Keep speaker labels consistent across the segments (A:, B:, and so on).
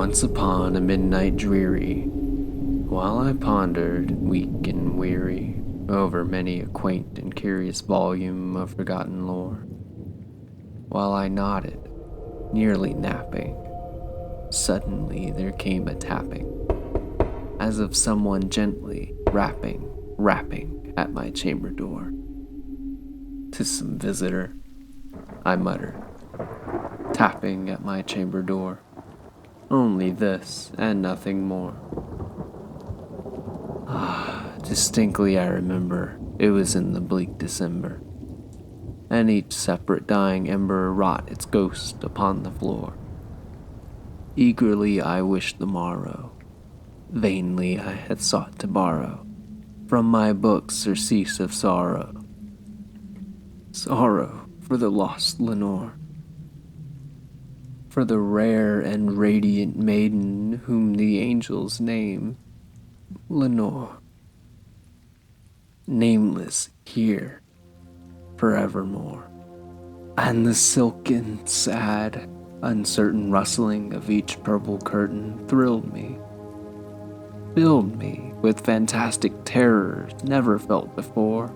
A: Once upon a midnight dreary, while I pondered, weak and weary, over many a quaint and curious volume of forgotten lore, while I nodded, nearly napping, suddenly there came a tapping, as of someone gently rapping at my chamber door. "'Tis some visitor," I muttered, tapping at my chamber door. Only this, and nothing more. Distinctly I remember, it was in the bleak December, and each separate dying ember wrought its ghost upon the floor. Eagerly I wished the morrow, vainly I had sought to borrow from my books surcease of sorrow. Sorrow for the lost Lenore, for the rare and radiant maiden whom the angels name Lenore, nameless here forevermore. And the silken, sad, uncertain rustling of each purple curtain thrilled me, filled me with fantastic terrors never felt before,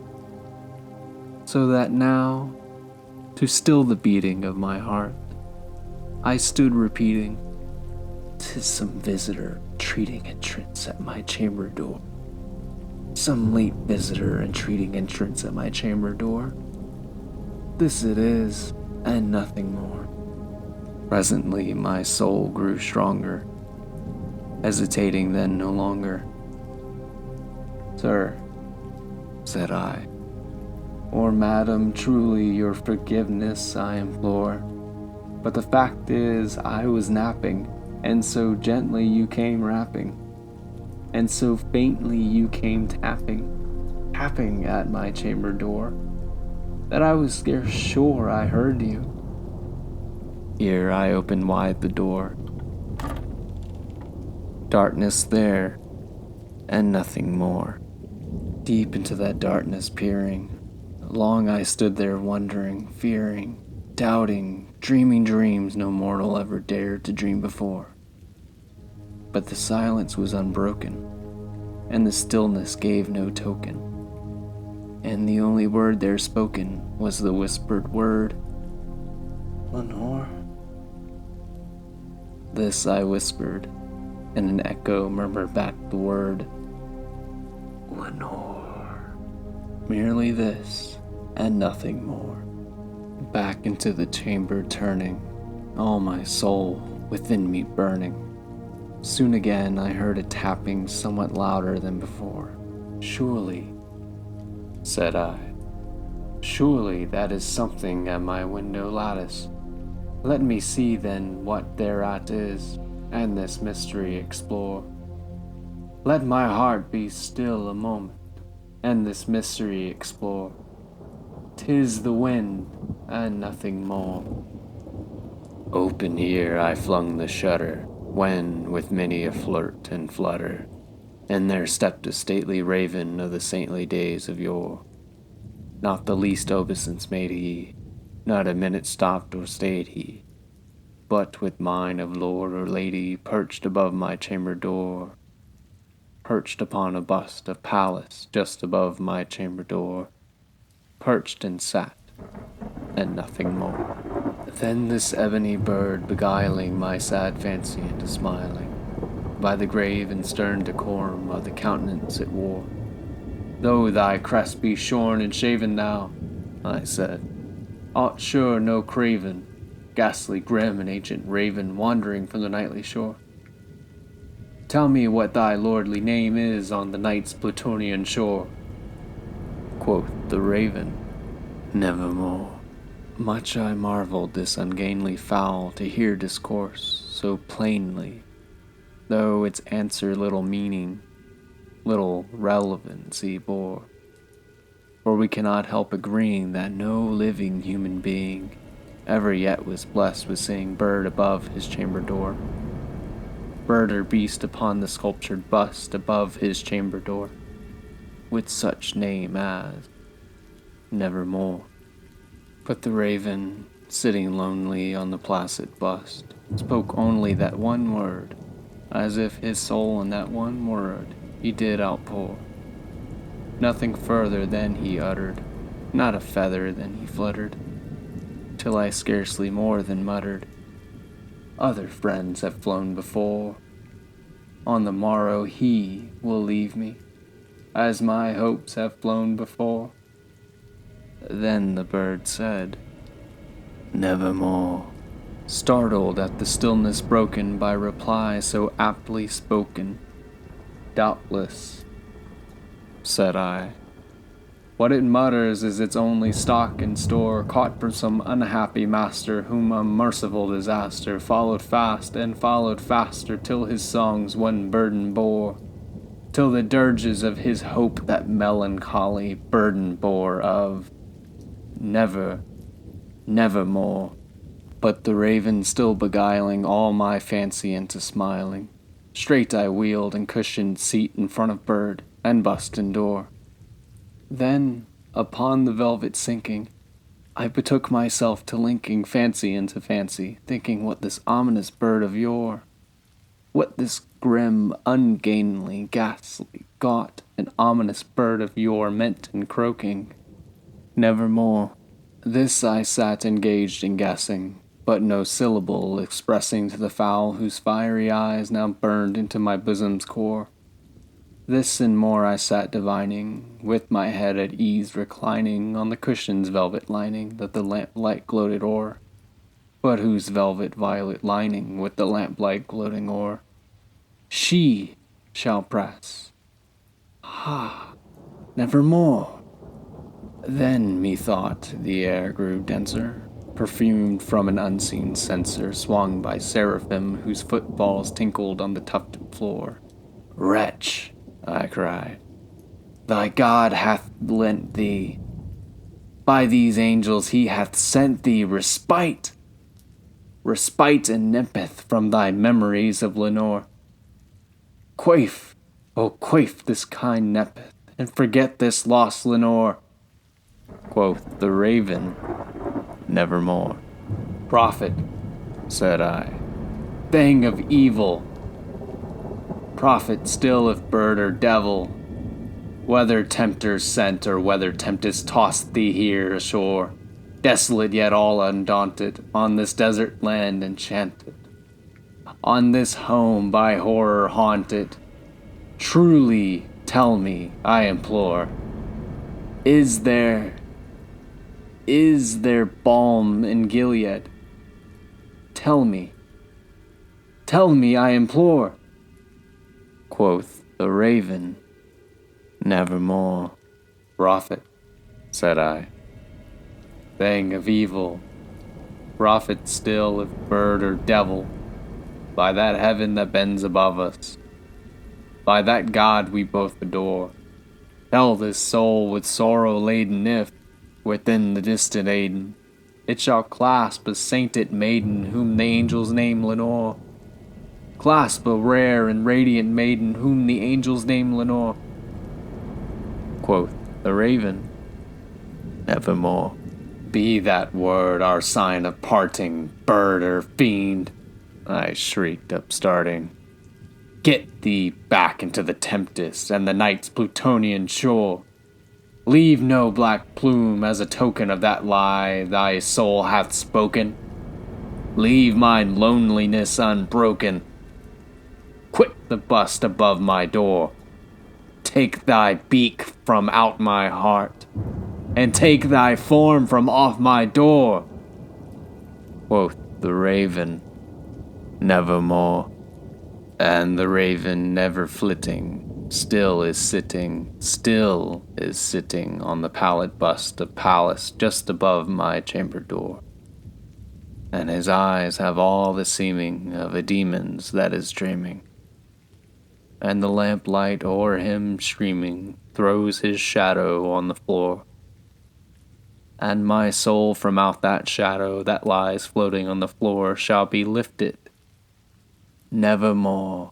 A: so that now, to still the beating of my heart, I stood repeating, "'Tis some visitor entreating entrance at my chamber door. Some late visitor entreating entrance at my chamber door. This it is, and nothing more." Presently my soul grew stronger, hesitating then no longer. "Sir," said I, "or madam, truly your forgiveness I implore. But the fact is, I was napping, and so gently you came rapping, and so faintly you came tapping at my chamber door, that I was scarce sure I heard you." Here I opened wide the door. Darkness there, and nothing more. Deep into that darkness peering, long I stood there wondering, fearing, doubting, dreaming dreams no mortal ever dared to dream before. But the silence was unbroken, and the stillness gave no token, and the only word there spoken was the whispered word, "Lenore." This I whispered, and an echo murmured back the word, "Lenore." Merely this, and nothing more. Back into the chamber turning, all my soul within me burning. Soon again I heard a tapping somewhat louder than before. "Surely," said I, "surely that is something at my window lattice. Let me see then what thereat is, and this mystery explore. Let my heart be still a moment, and this mystery explore. 'Tis the wind, and nothing more." Open here I flung the shutter, when, with many a flirt and flutter, in there stepped a stately raven of the saintly days of yore. Not the least obeisance made he, not a minute stopped or stayed he, but with mine of lord or lady perched above my chamber door, perched upon a bust of Pallas just above my chamber door, perched and sat, and nothing more. Then this ebony bird beguiling my sad fancy into smiling, by the grave and stern decorum of the countenance it wore. "Though thy crest be shorn and shaven now," I said, "art sure no craven, ghastly grim and ancient raven wandering from the nightly shore? Tell me what thy lordly name is on the night's Plutonian shore." Quoth the raven, "Nevermore." Much I marveled this ungainly fowl to hear discourse so plainly, though its answer little meaning, little relevancy bore. For we cannot help agreeing that no living human being ever yet was blessed with seeing bird above his chamber door, bird or beast upon the sculptured bust above his chamber door, with such name as Nevermore. But the raven, sitting lonely on the placid bust, spoke only that one word, as if his soul in that one word he did outpour. Nothing further than he uttered, not a feather than he fluttered, till I scarcely more than muttered, "Other friends have flown before. On the morrow he will leave me, as my hopes have flown before." Then the bird said, "Nevermore," startled at the stillness broken by reply so aptly spoken. "Doubtless," said I, "what it mutters is its only stock and store, caught from some unhappy master, whom a merciful disaster followed fast and followed faster, till his songs one burden bore, till the dirges of his hope that melancholy burden bore of never, nevermore." But the raven still beguiling all my fancy into smiling, straight I wheeled and cushioned seat in front of bird and bust and door. Then, upon the velvet sinking, I betook myself to linking fancy into fancy, thinking what this ominous bird of yore, what this grim, ungainly, ghastly, gaunt, and ominous bird of yore meant in croaking, "Nevermore." This I sat engaged in guessing, but no syllable expressing to the fowl whose fiery eyes now burned into my bosom's core. This and more I sat divining, with my head at ease reclining on the cushion's velvet lining that the lamplight gloated o'er, but whose velvet violet lining with the lamplight gloating o'er she shall press. Ha! Nevermore! Then, methought, the air grew denser, perfumed from an unseen censer swung by seraphim whose footfalls tinkled on the tufted floor. "Wretch," I cried, "thy God hath lent thee, by these angels he hath sent thee respite! Respite and nepenthe from thy memories of Lenore. Quaff, oh quaff this kind nepenthe, and forget this lost Lenore." Quoth the raven, "Nevermore." "Prophet," said I, "thing of evil, prophet still if bird or devil, whether tempter sent or whether tempest tossed thee here ashore, desolate yet all undaunted, on this desert land enchanted, on this home by horror haunted, truly tell me, I implore, is there balm in Gilead? Tell me, I implore." Quoth the raven, "Nevermore." "Prophet," said I, "thing of evil, prophet still if bird or devil, by that heaven that bends above us, by that God we both adore, tell this soul with sorrow laden if, within the distant Aidenn, it shall clasp a sainted maiden whom the angels name Lenore. Clasp a rare and radiant maiden whom the angels name Lenore." Quoth the raven, "Nevermore." "Be that word our sign of parting, bird or fiend," I shrieked, upstarting. "Get thee back into the tempest and the night's Plutonian shore. Leave no black plume as a token of that lie thy soul hath spoken. Leave mine loneliness unbroken. Quit the bust above my door. Take thy beak from out my heart, and take thy form from off my door." Quoth the raven, "Nevermore." And the raven, never flitting, still is sitting on the pallid bust of Pallas just above my chamber door. And his eyes have all the seeming of a demon's that is dreaming. And the lamplight o'er him streaming throws his shadow on the floor. And my soul from out that shadow that lies floating on the floor shall be lifted, nevermore.